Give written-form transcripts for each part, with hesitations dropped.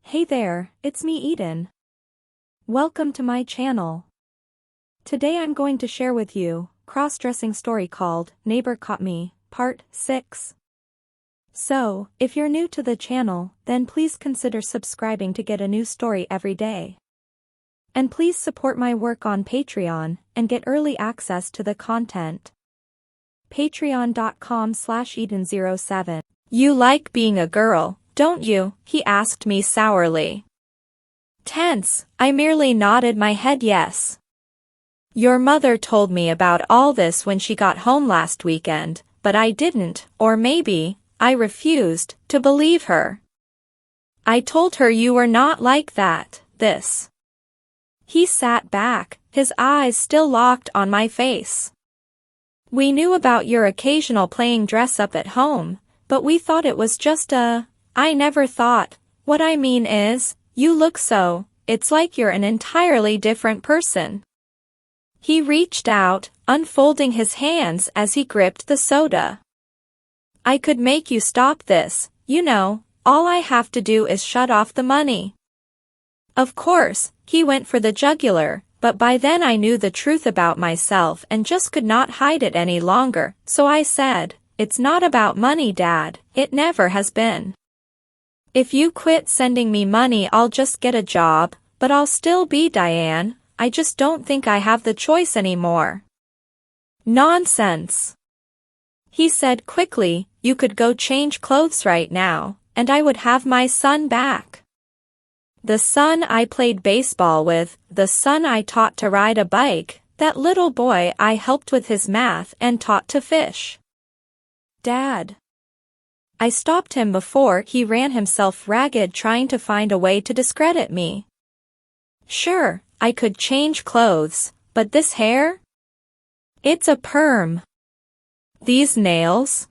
Hey there, it's me Eden. Welcome to my channel. Today I'm going to share with you cross-dressing story called Neighbor Caught Me, Part 6. So, if you're new to the channel, then please consider subscribing to get a new story every day. And please support my work on Patreon and get early access to the content. Patreon.com/Eden07. You like being a girl, don't you? He asked me sourly. Tense, I merely nodded my head yes. Your mother told me about all this when she got home last weekend, but I didn't, or maybe, I refused, to believe her. I told her you were not like that, this. He sat back, his eyes still locked on my face. We knew about your occasional playing dress-up at home, but we thought it was just I never thought, what I mean is, you look so, it's like you're an entirely different person. He reached out, unfolding his hands as he gripped the soda. I could make you stop this, you know, all I have to do is shut off the money. Of course, he went for the jugular, but by then I knew the truth about myself and just could not hide it any longer, so I said, it's not about money, Dad, it never has been. If you quit sending me money I'll just get a job, but I'll still be Diane, I just don't think I have the choice anymore. Nonsense. He said quickly, you could go change clothes right now, and I would have my son back. The son I played baseball with, the son I taught to ride a bike, that little boy I helped with his math and taught to fish. Dad. I stopped him before he ran himself ragged trying to find a way to discredit me. Sure, I could change clothes, but this hair? It's a perm. These nails?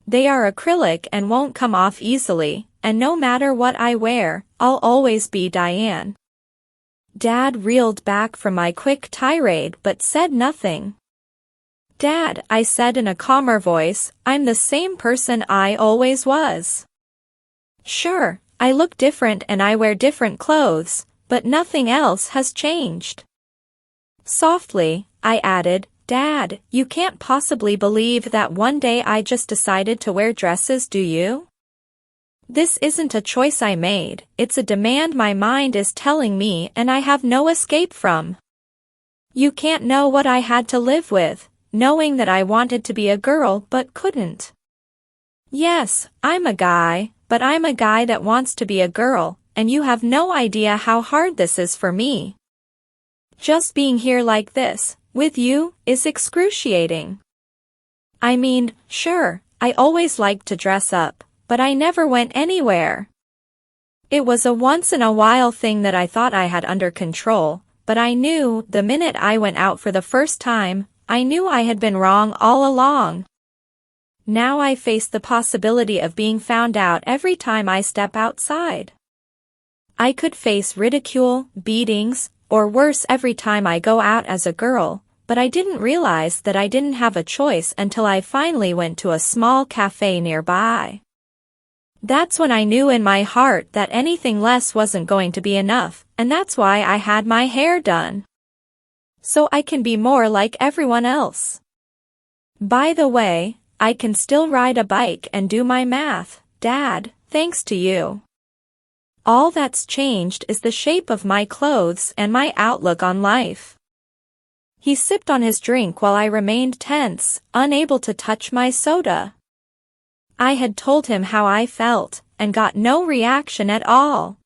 They are acrylic and won't come off easily, and no matter what I wear, I'll always be Diane. Dad reeled back from my quick tirade but said nothing. Dad, I said in a calmer voice, I'm the same person I always was. Sure, I look different and I wear different clothes, but nothing else has changed. Softly, I added, Dad, you can't possibly believe that one day I just decided to wear dresses, do you? This isn't a choice I made, it's a demand my mind is telling me and I have no escape from. You can't know what I had to live with, knowing that I wanted to be a girl but couldn't. Yes, I'm a guy, but I'm a guy that wants to be a girl, and you have no idea how hard this is for me. Just being here like this, with you, is excruciating. I mean, sure, I always liked to dress up, but I never went anywhere. It was a once-in-a-while thing that I thought I had under control, but I knew, the minute I went out for the first time, I knew I had been wrong all along. Now I face the possibility of being found out every time I step outside. I could face ridicule, beatings, or worse every time I go out as a girl, but I didn't realize that I didn't have a choice until I finally went to a small cafe nearby. That's when I knew in my heart that anything less wasn't going to be enough, and that's why I had my hair done. So I can be more like everyone else. By the way, I can still ride a bike and do my math, Dad, thanks to you. All that's changed is the shape of my clothes and my outlook on life. He sipped on his drink while I remained tense, unable to touch my soda. I had told him how I felt, and got no reaction at all.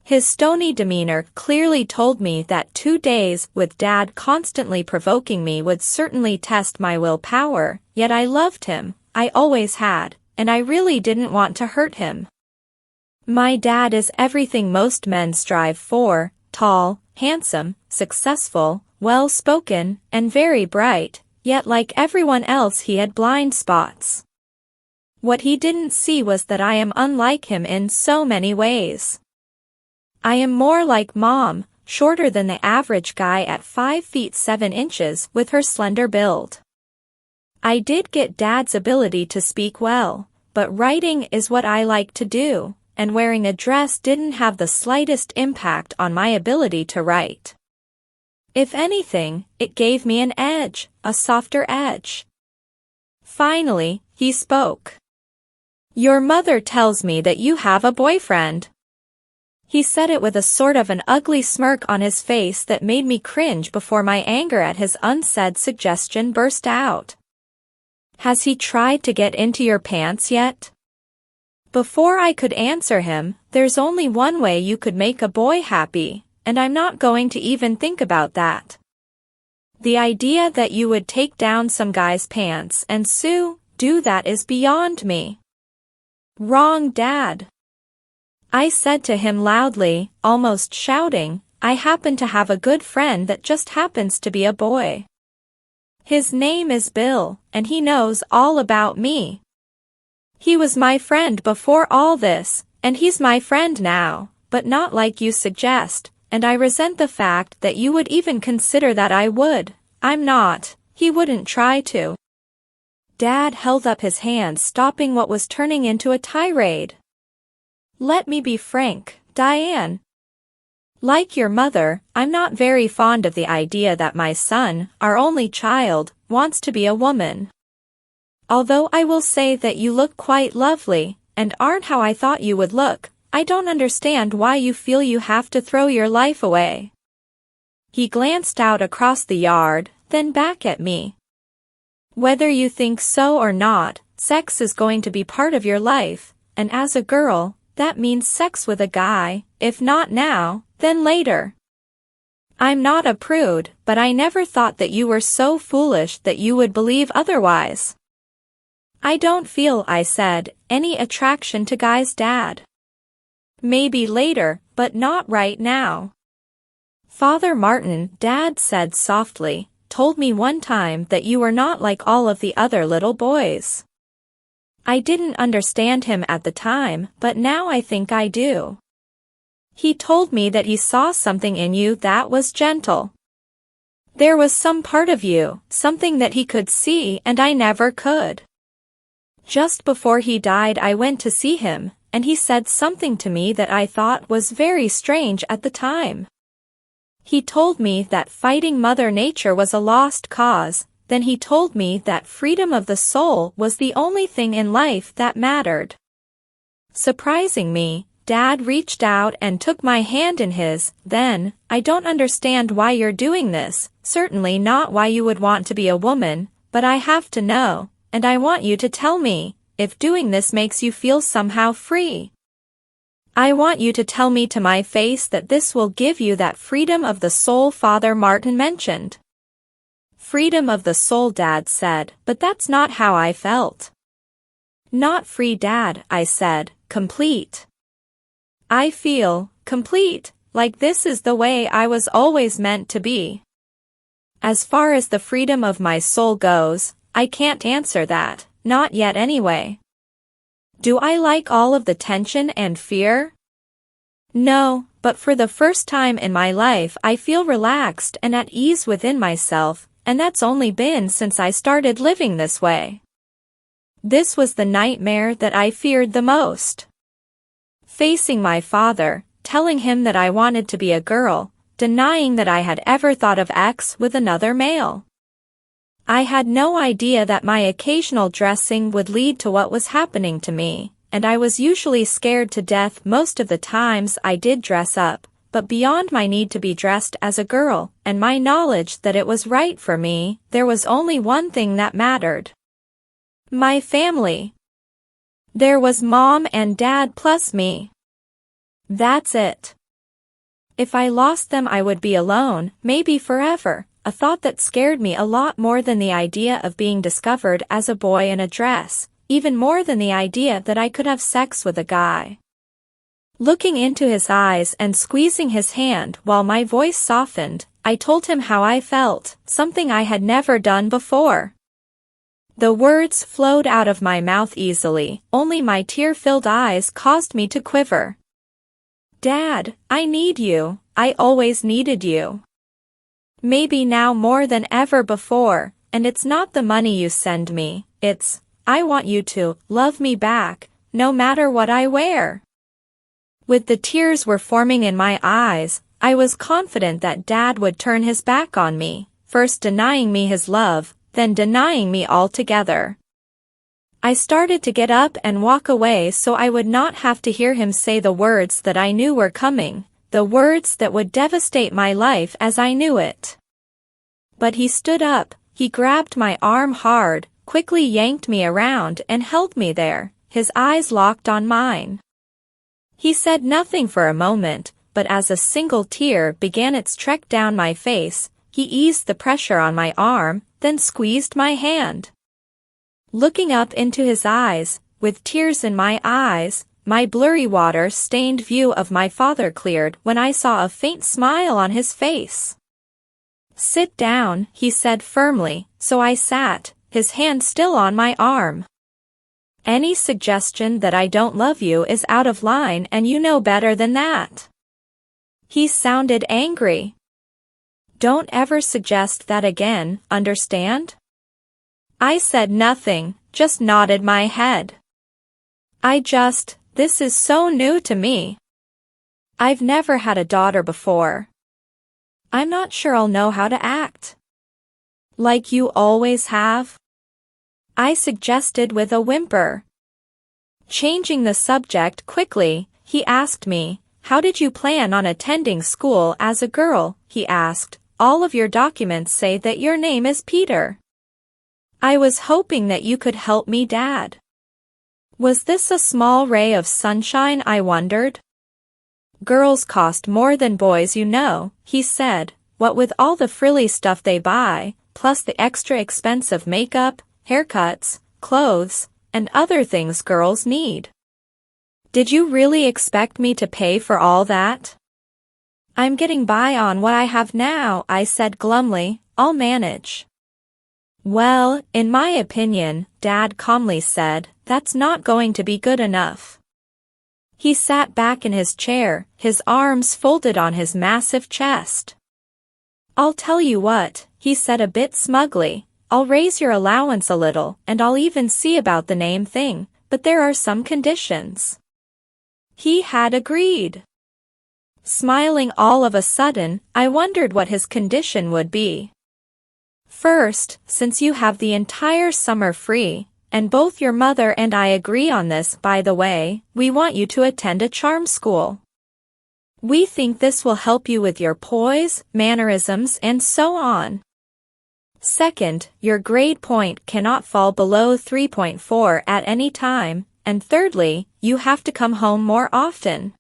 His stony demeanor clearly told me that 2 days with Dad constantly provoking me would certainly test my willpower, yet I loved him, I always had, and I really didn't want to hurt him. My dad is everything most men strive for, tall, handsome, successful, well-spoken, and very bright, yet like everyone else he had blind spots. What he didn't see was that I am unlike him in so many ways. I am more like Mom, shorter than the average guy at 5 feet 7 inches with her slender build. I did get Dad's ability to speak well, but writing is what I like to do, and wearing a dress didn't have the slightest impact on my ability to write. If anything, it gave me an edge, a softer edge. Finally, he spoke. "Your mother tells me that you have a boyfriend." He said it with a sort of an ugly smirk on his face that made me cringe before my anger at his unsaid suggestion burst out. "Has he tried to get into your pants yet?" Before I could answer him, there's only one way you could make a boy happy, and I'm not going to even think about that. The idea that you would take down some guy's pants and do that is beyond me. "Wrong, Dad," I said to him loudly, almost shouting. "I happen to have a good friend that just happens to be a boy. His name is Bill, and he knows all about me. He was my friend before all this, and he's my friend now, but not like you suggest, and I resent the fact that you would even consider that I would. I'm not. He wouldn't try to." Dad held up his hand, stopping what was turning into a tirade. "Let me be frank, Diane. Like your mother, I'm not very fond of the idea that my son, our only child, wants to be a woman. Although I will say that you look quite lovely, and aren't how I thought you would look, I don't understand why you feel you have to throw your life away." He glanced out across the yard, then back at me. "Whether you think so or not, sex is going to be part of your life, and as a girl, that means sex with a guy, if not now, then later. I'm not a prude, but I never thought that you were so foolish that you would believe otherwise." "I don't feel," I said, "any attraction to guys, Dad. Maybe later, but not right now. Father Martin," Dad said softly, "told me one time that you were not like all of the other little boys. I didn't understand him at the time, but now I think I do. He told me that he saw something in you that was gentle. There was some part of you, something that he could see and I never could. Just before he died I went to see him, and he said something to me that I thought was very strange at the time. He told me that fighting Mother Nature was a lost cause. Then he told me that freedom of the soul was the only thing in life that mattered." Surprising me, Dad reached out and took my hand in his. "Then, I don't understand why you're doing this, certainly not why you would want to be a woman, but I have to know, and I want you to tell me, if doing this makes you feel somehow free. I want you to tell me to my face that this will give you that freedom of the soul Father Martin mentioned." "Freedom of the soul," Dad said, "but that's not how I felt." "Not free, Dad," I said, "complete. I feel complete, like this is the way I was always meant to be. As far as the freedom of my soul goes, I can't answer that, not yet anyway. Do I like all of the tension and fear? No, but for the first time in my life I feel relaxed and at ease within myself, and that's only been since I started living this way. This was the nightmare that I feared the most. Facing my father, telling him that I wanted to be a girl, denying that I had ever thought of sex with another male. I had no idea that my occasional dressing would lead to what was happening to me, and I was usually scared to death most of the times I did dress up. But beyond my need to be dressed as a girl, and my knowledge that it was right for me, there was only one thing that mattered. My family. There was Mom and Dad plus me. That's it. If I lost them I would be alone, maybe forever, a thought that scared me a lot more than the idea of being discovered as a boy in a dress, even more than the idea that I could have sex with a guy. Looking into his eyes and squeezing his hand while my voice softened, I told him how I felt, something I had never done before. The words flowed out of my mouth easily, only my tear-filled eyes caused me to quiver. "Dad, I need you, I always needed you. Maybe now more than ever before, and it's not the money you send me, it's, I want you to love me back, no matter what I wear. With the tears were forming in my eyes, I was confident that Dad would turn his back on me, first denying me his love, then denying me altogether. I started to get up and walk away so I would not have to hear him say the words that I knew were coming, the words that would devastate my life as I knew it. But he stood up, he grabbed my arm hard, quickly yanked me around and held me there, his eyes locked on mine. He said nothing for a moment, but as a single tear began its trek down my face, he eased the pressure on my arm, then squeezed my hand. Looking up into his eyes, with tears in my eyes, my blurry water-stained view of my father cleared when I saw a faint smile on his face. "Sit down," he said firmly, so I sat, his hand still on my arm. "Any suggestion that I don't love you is out of line and you know better than that." He sounded angry. "Don't ever suggest that again, understand?" I said nothing, just nodded my head. This is so new to me. I've never had a daughter before. I'm not sure I'll know how to act. Like you always have? I suggested with a whimper. Changing the subject quickly, he asked me, "How did you plan on attending school as a girl?" he asked. "All of your documents say that your name is Peter." I was hoping that you could help me, Dad. Was this a small ray of sunshine, I wondered? "Girls cost more than boys, you know," he said, "what with all the frilly stuff they buy, plus the extra expensive makeup, haircuts, clothes, and other things girls need." "Did you really expect me to pay for all that?" "I'm getting by on what I have now," I said glumly. "I'll manage." "Well, in my opinion," Dad calmly said, "that's not going to be good enough." He sat back in his chair, his arms folded on his massive chest. "I'll tell you what," he said a bit smugly, "I'll raise your allowance a little, and I'll even see about the name thing, but there are some conditions." He had agreed. Smiling all of a sudden, I wondered what his condition would be. "First, since you have the entire summer free, and both your mother and I agree on this, by the way, we want you to attend a charm school. We think this will help you with your poise, mannerisms, and so on. Second, your grade point cannot fall below 3.4 at any time, and thirdly, you have to come home more often.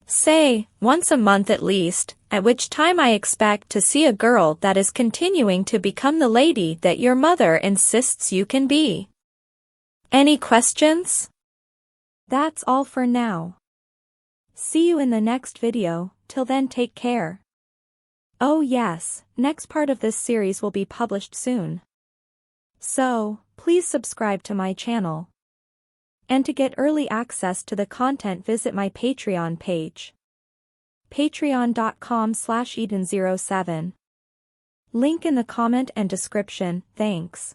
Say, once a month at least, at which time I expect to see a girl that is continuing to become the lady that your mother insists you can be. Any questions?" That's all for now. See you in the next video. Till then, take care. Oh yes, next part of this series will be published soon. So, please subscribe to my channel. And to get early access to the content, visit my Patreon page. patreon.com/Eden07. Link in the comment and description. Thanks.